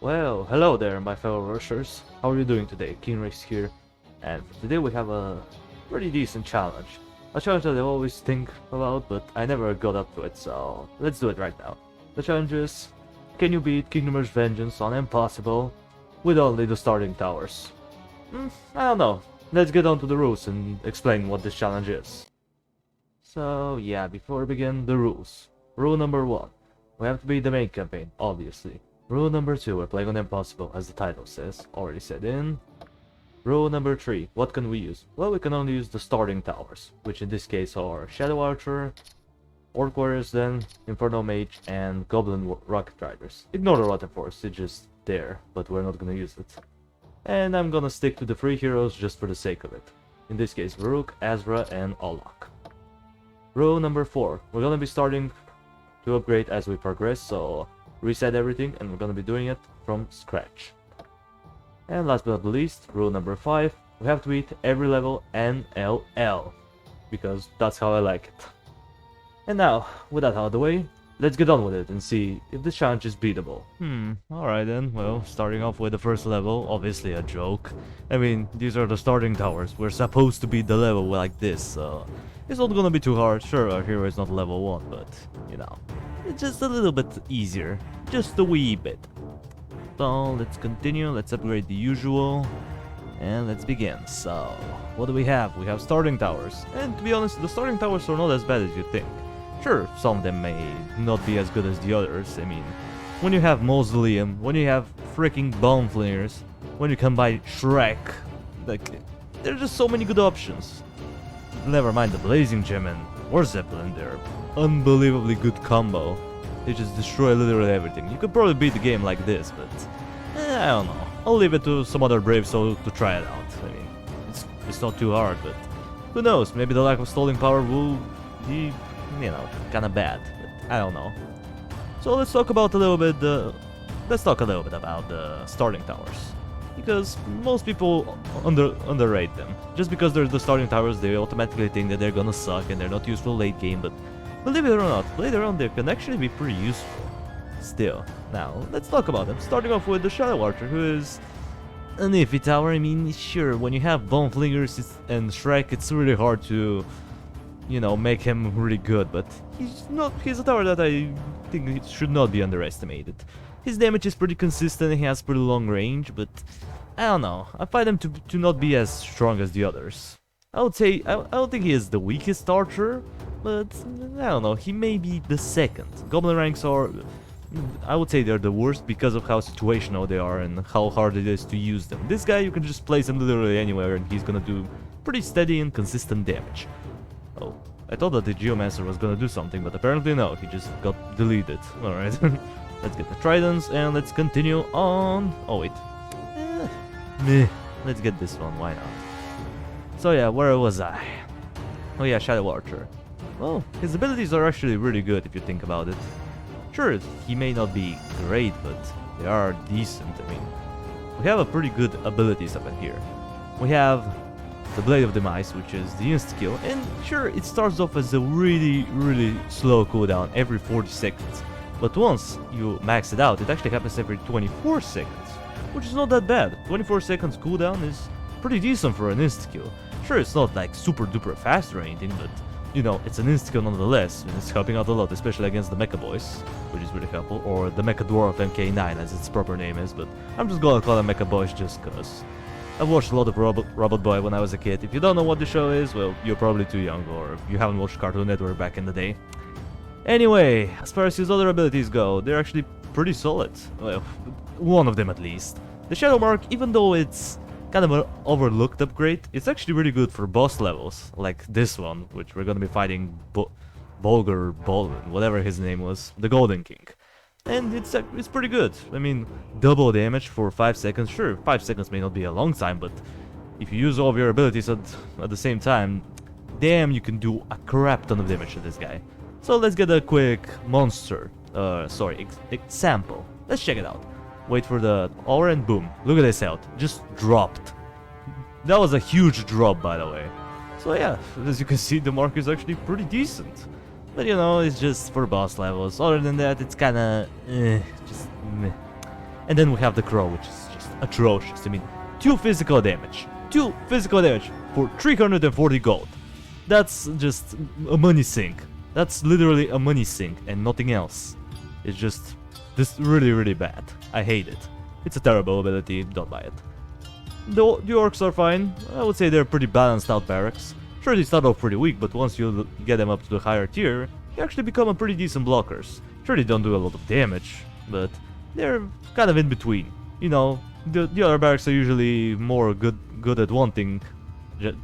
Well, hello there, my fellow rushers. How are you doing today? King Rex here, and today we have a pretty decent challenge. A challenge that I always think about, but I never got up to it, so let's do it right now. The challenge is, can you beat Kingdomer's Vengeance on Impossible with only the starting towers? I don't know. Let's get on to the rules and explain what this challenge is. So yeah, before we begin, the rules. Rule number 1. We have to beat the main campaign, obviously. Rule number 2, we're playing on Impossible, as the title says, already said in. Rule number 3, what can we use? Well, we can only use the starting towers, which in this case are Shadow Archer, Orc Warriors then, Inferno Mage, and Goblin Rocket Riders. Ignore the Rotten Force, it's just there, but we're not gonna use it. And I'm gonna stick to the 3 heroes just for the sake of it. In this case, Varuk, Azra, and Olak. Rule number 4, we're gonna be starting to upgrade as we progress, so reset everything, and we're gonna be doing it from scratch. And last but not least, rule number 5, we have to beat every level NLL, because that's how I like it. And now, with that out of the way, let's get on with it and see if this challenge is beatable. Alright then, well, starting off with the first level, obviously a joke. I mean, these are the starting towers, we're supposed to beat the level like this, so it's not gonna be too hard. Sure, our hero is not level 1, but, you know, it's just a little bit easier. Just a wee bit. So, let's continue, let's upgrade the usual, and let's begin. So, what do we have? We have starting towers, and to be honest, the starting towers are not as bad as you think. Sure, some of them may not be as good as the others. I mean, when you have Mausoleum, when you have freaking Bone Flingers, when you can buy Shrek, like, there's just so many good options. Never mind the Blazing Gem and War Zeppelin, they're unbelievably good combo. They just destroy literally everything. You could probably beat the game like this, but I don't know. I'll leave it to some other brave soul to try it out. I mean, it's not too hard, but who knows? Maybe the lack of stalling power will be, you know, kind of bad. But I don't know. So let's talk about a little bit about the starting towers, because most people underrate them. Just because they're the starting towers, they automatically think that they're gonna suck and they're not useful late game, but believe it or not, later on they can actually be pretty useful. Still, now, let's talk about them, starting off with the Shadow Archer, who is an iffy tower. I mean, sure, when you have Bone Flingers and Shrek, it's really hard to, you know, make him really good, but he's a tower that I think it should not be underestimated. His damage is pretty consistent, he has pretty long range, but I don't know, I find him to not be as strong as the others. I would say, I don't think he is the weakest archer, but I don't know, he may be the second. Goblin ranks are, I would say they're the worst because of how situational they are and how hard it is to use them. This guy, you can just place him literally anywhere and he's gonna do pretty steady and consistent damage. Oh, I thought that the Geomancer was gonna do something, but apparently no, he just got deleted. Alright, let's get the Tridents and let's continue on. Oh wait, let's get this one, why not? So yeah, where was I? Oh yeah, Shadow Archer. Well, his abilities are actually really good if you think about it. Sure, he may not be great, but they are decent. I mean, we have a pretty good abilities up in here. We have the Blade of Demise, which is the insta-kill, and sure, it starts off as a really slow cooldown every 40 seconds. But once you max it out, it actually happens every 24 seconds, which is not that bad. 24 seconds cooldown is pretty decent for an insta-kill. Sure, it's not like super duper fast or anything, but you know, it's an insta-kill nonetheless, and it's helping out a lot, especially against the Mecha Boys, which is really helpful, or the Mecha Dwarf MK9 as its proper name is, but I'm just gonna call them Mecha Boys just cause. I've watched a lot of Robot Boy when I was a kid. If you don't know what the show is, well, you're probably too young, or you haven't watched Cartoon Network back in the day. Anyway, as far as his other abilities go, they're actually pretty solid. Well, one of them at least. The Shadow Mark, even though it's kind of an overlooked upgrade, it's actually really good for boss levels, like this one, which we're gonna be fighting Bolgar, whatever his name was, the Golden King. And it's pretty good. I mean, double damage for 5 seconds, sure, 5 seconds may not be a long time, but if you use all of your abilities at the same time, damn, you can do a crap ton of damage to this guy. So let's get a quick example. Let's check it out. Wait for the aura and boom, look at this out, just dropped. That was a huge drop, by the way. So yeah, as you can see, the mark is actually pretty decent. But you know, it's just for boss levels. Other than that, it's kinda just meh. And then we have the Crow, which is just atrocious. I mean, 2 physical damage. 2 physical damage for 340 gold. That's just a money sink. That's literally a money sink and nothing else. It's just this really bad. I hate it. It's a terrible ability, don't buy it. The orcs are fine. I would say they're pretty balanced out barracks. Sure, they start off pretty weak, but once you get them up to the higher tier, they actually become a pretty decent blockers. Sure, they don't do a lot of damage, but they're kind of in between. You know, the other barracks are usually more good at one thing.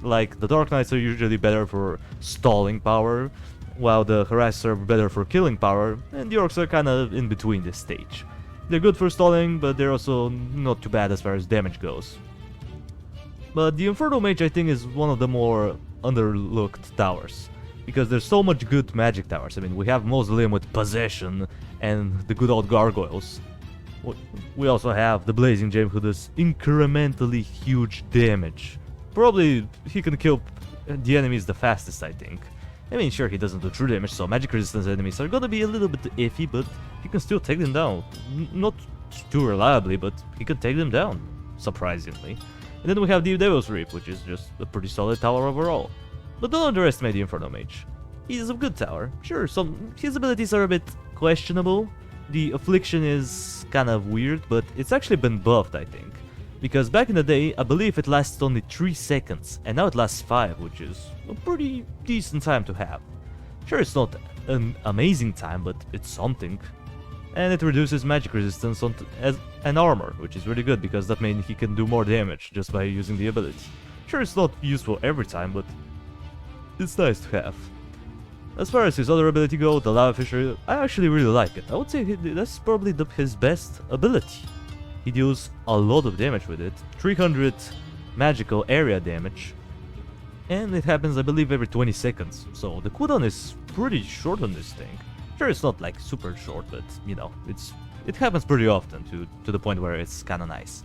Like the Dark Knights are usually better for stalling power, while the Harassers are better for killing power, and the Orcs are kind of in between this stage. They're good for stalling, but they're also not too bad as far as damage goes. But the Inferno Mage, I think, is one of the more underlooked towers, because there's so much good magic towers. I mean, we have Mausoleum with Possession and the good old Gargoyles. We also have the Blazing Gem, who does incrementally huge damage. Probably he can kill the enemies the fastest, I think. I mean, sure, he doesn't do true damage, so magic resistance enemies are gonna be a little bit iffy, but he can still take them down. Not too reliably, but he can take them down, surprisingly. And then we have the Devil's Reap, which is just a pretty solid tower overall. But don't underestimate the Inferno Mage. He's a good tower. Sure, his abilities are a bit questionable. The Affliction is kind of weird, but it's actually been buffed, I think. Because back in the day, I believe it lasts only 3 seconds, and now it lasts 5, which is a pretty decent time to have. Sure, it's not an amazing time, but it's something. And it reduces magic resistance and armor, which is really good, because that means he can do more damage just by using the ability. Sure, it's not useful every time, but it's nice to have. As far as his other ability goes, the Lava Fisher, I actually really like it. I would say that's probably his best ability. He deals a lot of damage with it, 300 magical area damage, and it happens, I believe, every 20 seconds, so the cooldown is pretty short on this thing. Sure, it's not like super short, but you know, it happens pretty often to the point where it's kinda nice.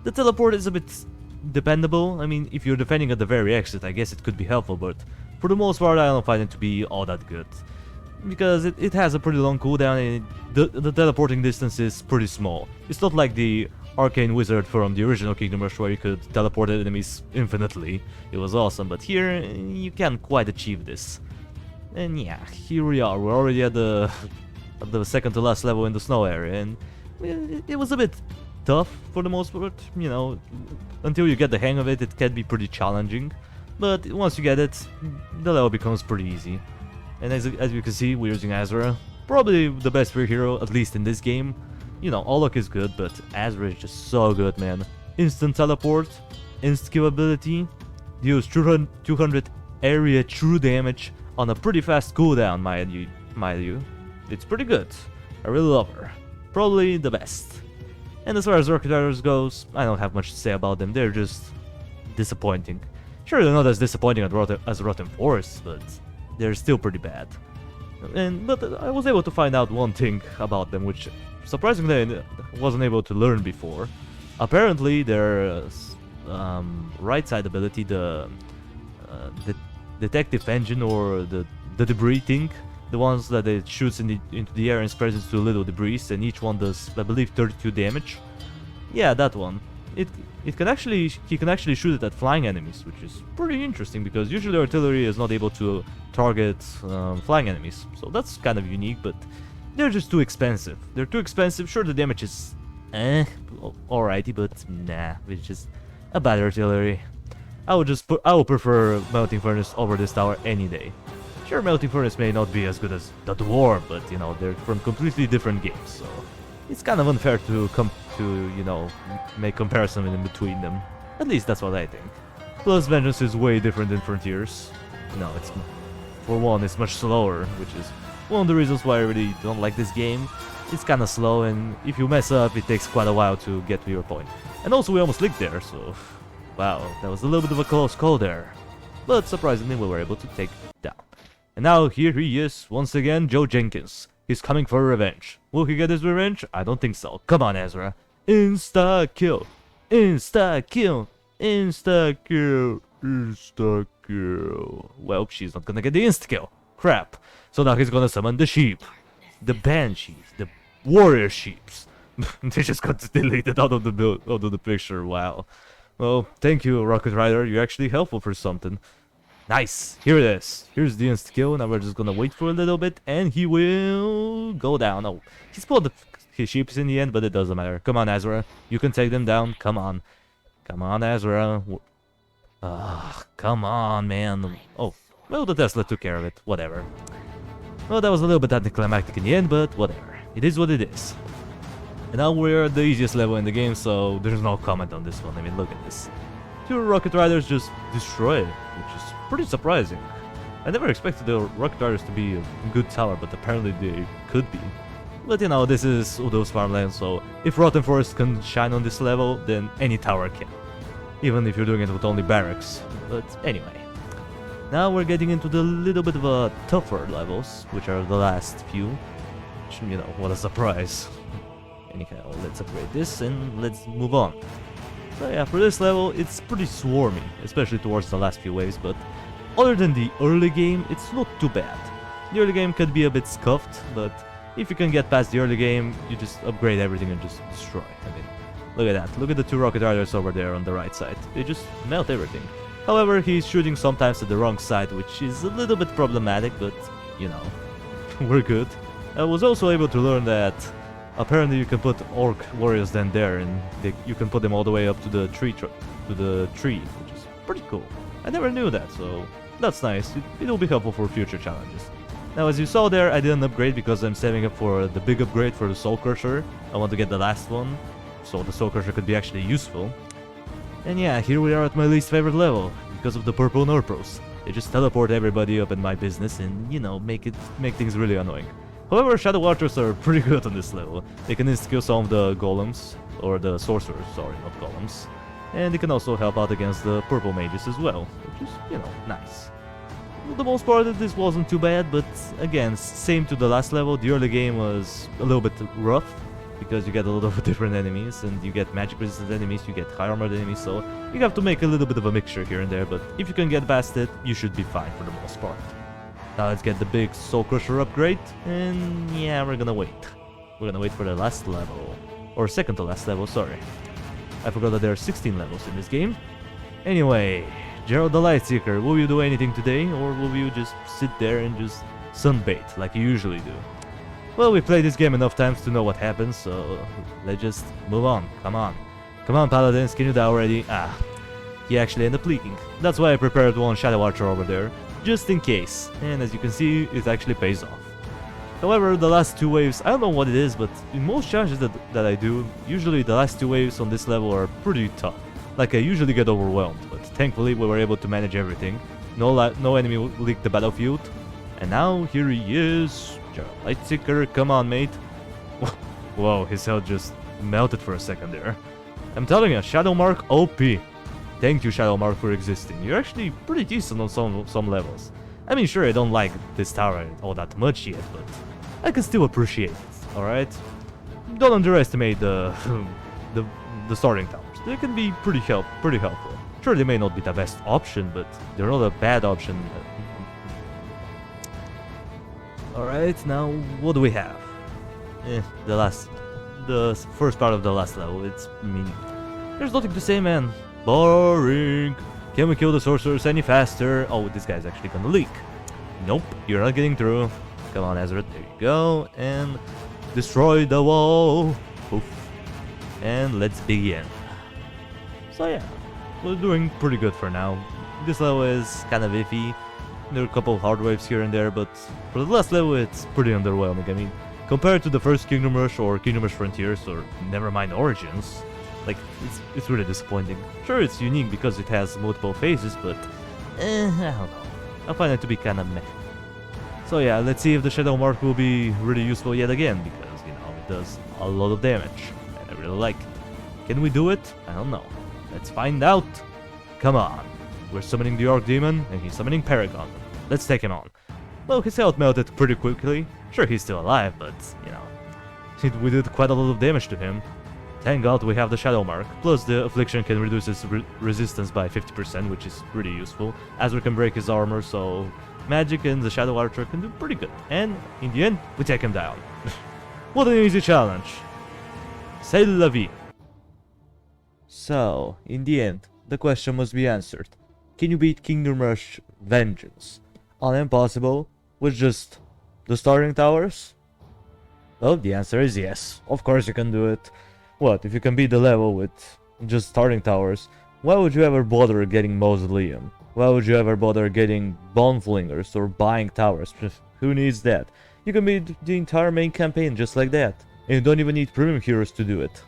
The teleport is a bit dependable. I mean, if you're defending at the very exit, I guess it could be helpful, but for the most part I don't find it to be all that good. Because it has a pretty long cooldown and the teleporting distance is pretty small. It's not like the Arcane Wizard from the original Kingdom Rush where you could teleport enemies infinitely. It was awesome, but here you can't quite achieve this. And yeah, here we are. We're already at the second to last level in the snow area, and it was a bit tough for the most part. You know, until you get the hang of it, it can be pretty challenging. But once you get it, the level becomes pretty easy. And as you can see, we're using Azra. Probably the best free hero, at least in this game. You know, Olok is good, but Azra is just so good, man. Instant teleport, insta-kill ability, deals 200 area true damage on a pretty fast cooldown, mind you. It's pretty good. I really love her. Probably the best. And as far as Orchidars goes, I don't have much to say about them. They're just disappointing. Sure, they're not as disappointing as Rotten Forest, but they're still pretty bad. But I was able to find out one thing about them, which surprisingly I wasn't able to learn before. Apparently their right side ability, the detective engine, or the debris thing, the ones that it shoots into the air and spreads into little debris, and each one does, I believe, 32 damage. Yeah, that one. He can actually shoot it at flying enemies, which is pretty interesting because usually artillery is not able to target flying enemies. So that's kind of unique, but they're just too expensive. They're too expensive. Sure, the damage is alrighty, but nah, it's just a bad artillery. I would prefer Melting Furnace over this tower any day. Sure, Melting Furnace may not be as good as the Dwarf, but you know, they're from completely different games, so it's kind of unfair to you know, make comparison in between them. At least that's what I think. Plus, Vengeance is way different than Frontiers. You know, it's, for one, it's much slower, which is one of the reasons why I really don't like this game. It's kind of slow, and if you mess up, it takes quite a while to get to your point. And also, we almost licked there, so wow, that was a little bit of a close call there. But surprisingly, we were able to take it down. And now here he is, once again, Joe Jenkins. He's coming for revenge. Will he get his revenge? I don't think so. Come on, Ezra. Insta-kill. Insta-kill. Insta-kill. Insta-kill. Well, she's not gonna get the insta-kill. Crap. So now he's gonna summon the sheep. The banshees. The warrior sheeps. They just got deleted out of the out of the picture. Wow. Well, thank you, Rocket Rider. You're actually helpful for something. Nice. Here it is. Here's the insta kill. Now we're just gonna wait for a little bit, and he will go down. Oh, he spawned his sheeps in the end, but it doesn't matter. Come on, Azra. You can take them down. Come on. Come on, Azra. Come on, man. Oh, well, the Tesla took care of it. Whatever. Well, that was a little bit anticlimactic in the end, but whatever. It is what it is. And now we're at the easiest level in the game, so there's no comment on this one. I mean, look at this. 2 Rocket Riders just destroy it, which is pretty surprising. I never expected the Rocket Riders to be a good tower, but apparently they could be. But you know, this is Udo's farmland, so if Rotten Forest can shine on this level, then any tower can. Even if you're doing it with only barracks. But anyway. Now we're getting into the little bit of a tougher levels, which are the last few. Which, you know, what a surprise. Anyhow, let's upgrade this and let's move on. So yeah, for this level, it's pretty swarmy, especially towards the last few waves, but other than the early game, it's not too bad. The early game could be a bit scuffed, but if you can get past the early game, you just upgrade everything and just destroy. I mean, look at that. Look at the 2 Rocket Riders over there on the right side. They just melt everything. However, he's shooting sometimes at the wrong side, which is a little bit problematic, but, you know, we're good. I was also able to learn that apparently you can put orc warriors then there, and you can put them all the way up to the tree, which is pretty cool. I never knew that, so that's nice. It'll be helpful for future challenges. Now, as you saw there, I didn't upgrade because I'm saving up for the big upgrade for the Soul Crusher. I want to get the last one, so the Soul Crusher could be actually useful. And yeah, here we are at my least favorite level, because of the purple Norpros. They just teleport everybody up in my business and, you know, make things really annoying. However, Shadow Archers are pretty good on this level. They can insta-kill some of the golems, or the sorcerers, sorry, not golems. And they can also help out against the purple mages as well, which is, you know, nice. For the most part, this wasn't too bad, but again, same to the last level, the early game was a little bit rough, because you get a lot of different enemies, and you get magic resistant enemies, you get high armored enemies, so you have to make a little bit of a mixture here and there, but if you can get past it, you should be fine for the most part. Now let's get the big Soul Crusher upgrade, and yeah, we're gonna wait. We're gonna wait for the last level, or second to last level, sorry. I forgot that there are 16 levels in this game. Anyway, Gerald the Lightseeker, will you do anything today, or will you just sit there and just sunbait like you usually do? Well, we played this game enough times to know what happens, so let's just move on. Come on. Come on, Paladins, can you die already? Ah, he actually ended up leaking. That's why I prepared one Shadow Archer over there, just in case. And as you can see, it actually pays off. However, the last 2 waves, I don't know what it is, but in most challenges that I do, usually the last 2 waves on this level are pretty tough. Like, I usually get overwhelmed, but thankfully we were able to manage everything. No enemy leaked the battlefield. And now, here he is. Lightseeker, come on, mate. Whoa, his health just melted for a second there. I'm telling you, Shadow Mark OP. Thank you, Shadow Mark, for existing. You're actually pretty decent on some levels. I mean, sure, I don't like this tower all that much yet, but I can still appreciate it, alright? Don't underestimate the starting towers. They can be pretty helpful. Sure, they may not be the best option, but they're not a bad option. Alright, now what do we have? The first part of the last level, there's nothing to say, man. Boring. Can we kill the sorcerers any faster? Oh, this guy's actually gonna leak. Nope, you're not getting through. Come on, Ezra, there you go. And destroy the wall. Poof. And let's begin. So yeah, we're doing pretty good for now. This level is kind of iffy. There are a couple of hard waves here and there, but for the last level it's pretty underwhelming. I mean, compared to the first Kingdom Rush or Kingdom Rush Frontiers, or never mind Origins, like, it's really disappointing. Sure, it's unique because it has multiple phases, but I don't know. I find it to be kind of meh. So yeah, let's see if the Shadow Mark will be really useful yet again, because, you know, it does a lot of damage, and I really like it. Can we do it? I don't know. Let's find out. Come on. We're summoning the Orc Demon, and he's summoning Paragon. Let's take him on. Well, his health melted pretty quickly. Sure, he's still alive, but, you know, we did quite a lot of damage to him. Thank God we have the Shadow Mark, plus the Affliction can reduce his resistance by 50%, which is pretty useful. Azure can break his armor, so Magic and the Shadow Archer can do pretty good. And, in the end, we take him down. What an easy challenge. C'est la vie. So, in the end, the question must be answered. Can you beat Kingdom Rush Vengeance on Impossible with just the starting towers? Well, the answer is yes. Of course you can do it. What, if you can beat the level with just starting towers, why would you ever bother getting Mausoleum? Why would you ever bother getting Boneflingers or buying towers? Who needs that? You can beat the entire main campaign just like that. And you don't even need premium heroes to do it.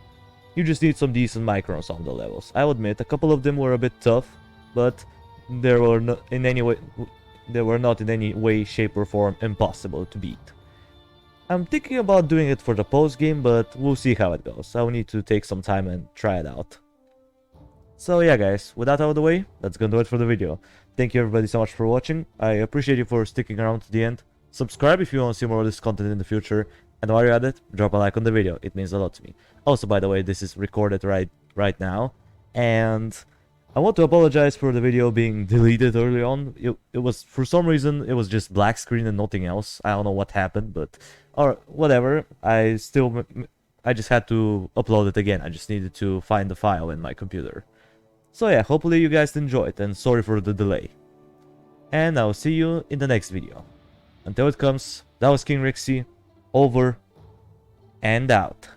You just need some decent microns on the levels. I'll admit, a couple of them were a bit tough, but they were not in any way, shape or form impossible to beat. I'm thinking about doing it for the post game, but we'll see how it goes. I'll need to take some time and try it out. So yeah guys, with that out of the way, that's gonna do it for the video. Thank you everybody so much for watching. I appreciate you for sticking around to the end. Subscribe if you want to see more of this content in the future. And while you're at it, drop a like on the video. It means a lot to me. Also, by the way, this is recorded right now. And I want to apologize for the video being deleted early on. It was, for some reason, it was just black screen and nothing else. I don't know what happened, but... or whatever. I just had to upload it again. I just needed to find the file in my computer. So yeah, hopefully you guys enjoyed, and sorry for the delay. And I'll see you in the next video. Until it comes, that was King Rixie. Over and out.